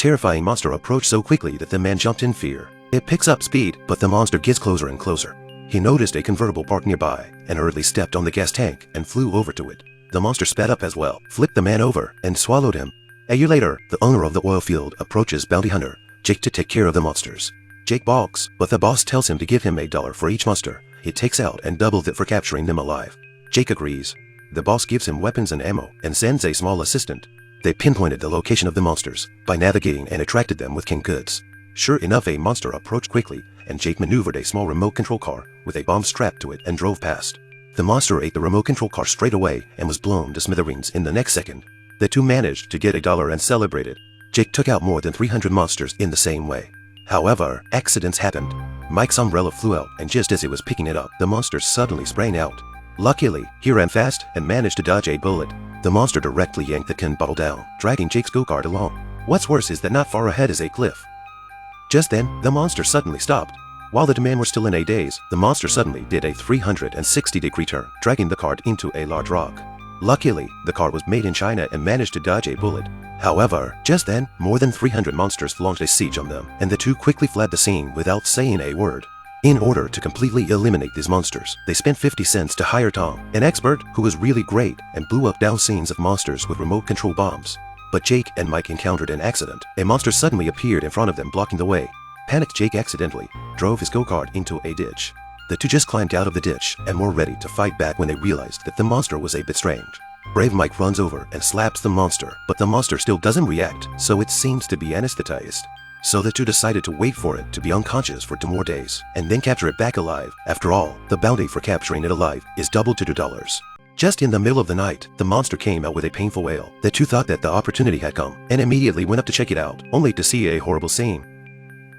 terrifying monster approached so quickly that the man jumped in fear. It picks up speed, but the monster gets closer and closer. He noticed a convertible parked nearby, and hurriedly stepped on the gas tank and flew over to it. The monster sped up as well, flipped the man over, and swallowed him. A year later, the owner of the oil field approaches bounty hunter Jake to take care of the monsters. Jake balks, but the boss tells him to give him $1 for each monster he takes out and doubles it for capturing them alive. Jake agrees. The boss gives him weapons and ammo and sends a small assistant. They pinpointed the location of the monsters by navigating and attracted them with canned goods. Sure enough, a monster approached quickly, and Jake maneuvered a small remote control car with a bomb strapped to it and drove past. The monster ate the remote control car straight away and was blown to smithereens in the next second. The two managed to get $1 and celebrated. Jake took out more than 300 monsters in the same way. However, accidents happened. Mike's umbrella flew out, and just as he was picking it up, the monster suddenly sprang out. Luckily, he ran fast and managed to dodge a bullet. The monster directly yanked the can bottle down, dragging Jake's go-kart along. What's worse is that not far ahead is a cliff. Just then, the monster suddenly stopped. While the two men were still in a daze, the monster suddenly did a 360-degree turn, dragging the cart into a large rock. Luckily, the car was made in China and managed to dodge a bullet. However, just then, more than 300 monsters launched a siege on them, and the two quickly fled the scene without saying a word. In order to completely eliminate these monsters, they spent 50 cents to hire Tom, an expert who was really great and blew up down scenes of monsters with remote control bombs. But Jake and Mike encountered an accident. A monster suddenly appeared in front of them, blocking the way. Panicked Jake accidentally drove his go-kart into a ditch. The two just climbed out of the ditch and were ready to fight back when they realized that the monster was a bit strange. Brave Mike runs over and slaps the monster, but the monster still doesn't react, so it seems to be anesthetized. So the two decided to wait for it to be unconscious for 2 more days, and then capture it back alive. After all, the bounty for capturing it alive is doubled to $2. Just in the middle of the night, the monster came out with a painful wail. The two thought that the opportunity had come, and immediately went up to check it out, only to see a horrible scene.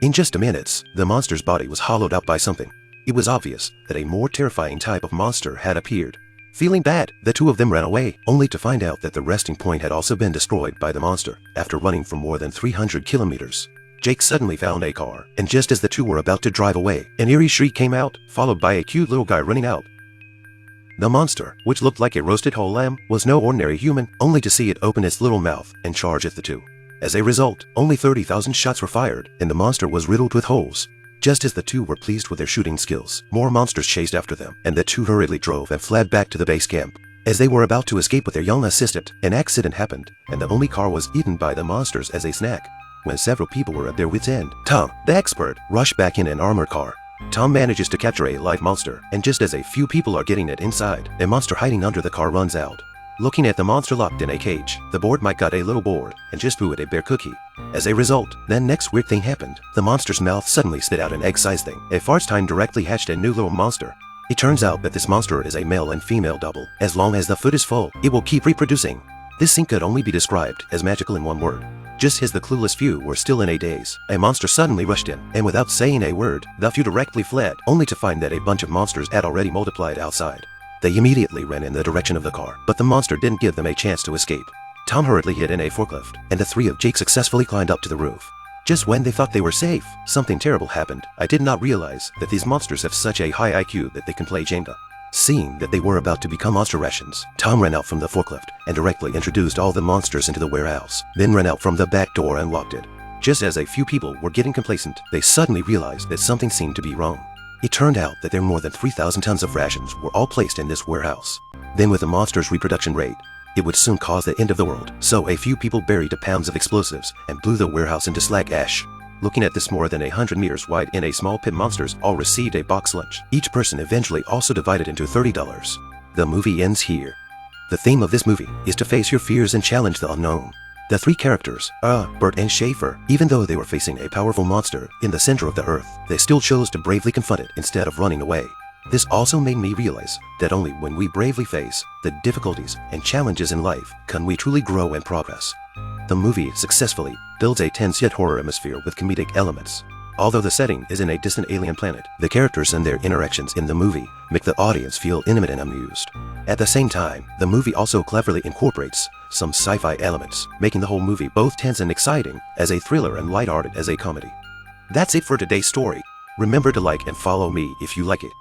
In just a minute, the monster's body was hollowed out by something. It was obvious that a more terrifying type of monster had appeared. Feeling bad, the two of them ran away, only to find out that the resting point had also been destroyed by the monster after running for more than 300 kilometers. Jake suddenly found a car, and just as the two were about to drive away, an eerie shriek came out, followed by a cute little guy running out. The monster, which looked like a roasted whole lamb, was no ordinary human, only to see it open its little mouth and charge at the two. As a result, only 30,000 shots were fired, and the monster was riddled with holes. Just as the two were pleased with their shooting skills, more monsters chased after them, and the two hurriedly drove and fled back to the base camp. As they were about to escape with their young assistant, an accident happened, and the only car was eaten by the monsters as a snack. When several people were at their wits' end, Tom, the expert, rushed back in an armored car. Tom manages to capture a live monster, and just as a few people are getting it inside, a monster hiding under the car runs out. Looking at the monster locked in a cage, the bored Mike got a little bored and just threw it a bear cookie. As a result, the next weird thing happened. The monster's mouth suddenly spit out an egg-sized thing. A Farstein directly hatched a new little monster. It turns out that this monster is a male and female double. As long as the food is full, it will keep reproducing. This scene could only be described as magical in one word. Just as the clueless few were still in a daze, a monster suddenly rushed in, and without saying a word, the few directly fled, only to find that a bunch of monsters had already multiplied outside. They immediately ran in the direction of the car, but the monster didn't give them a chance to escape. Tom hurriedly hid in a forklift, and the three of Jake successfully climbed up to the roof. Just when they thought they were safe, something terrible happened. I did not realize that these monsters have such a high IQ that they can play Jenga. Seeing that they were about to become monster rations, Tom ran out from the forklift and directly introduced all the monsters into the warehouse, then ran out from the back door and locked it. Just as a few people were getting complacent, they suddenly realized that something seemed to be wrong. It turned out that there were more than 3,000 tons of rations were all placed in this warehouse. Then with the monster's reproduction rate, it would soon cause the end of the world, so a few people buried pounds of explosives and blew the warehouse into slag ash. Looking at this, more than 100 meters wide in a small pit, monsters all received a box lunch. Each person eventually also divided into $30. The movie ends here. The theme of this movie is to face your fears and challenge the unknown. The three characters, Bert and Schaefer, even though they were facing a powerful monster in the center of the earth, they still chose to bravely confront it instead of running away. This also made me realize that only when we bravely face the difficulties and challenges in life can we truly grow and progress. The movie successfully builds a tense yet horror atmosphere with comedic elements. Although the setting is in a distant alien planet, the characters and their interactions in the movie make the audience feel intimate and amused. At the same time, the movie also cleverly incorporates some sci-fi elements, making the whole movie both tense and exciting as a thriller and lighthearted as a comedy. That's it for today's story. Remember to like and follow me if you like it.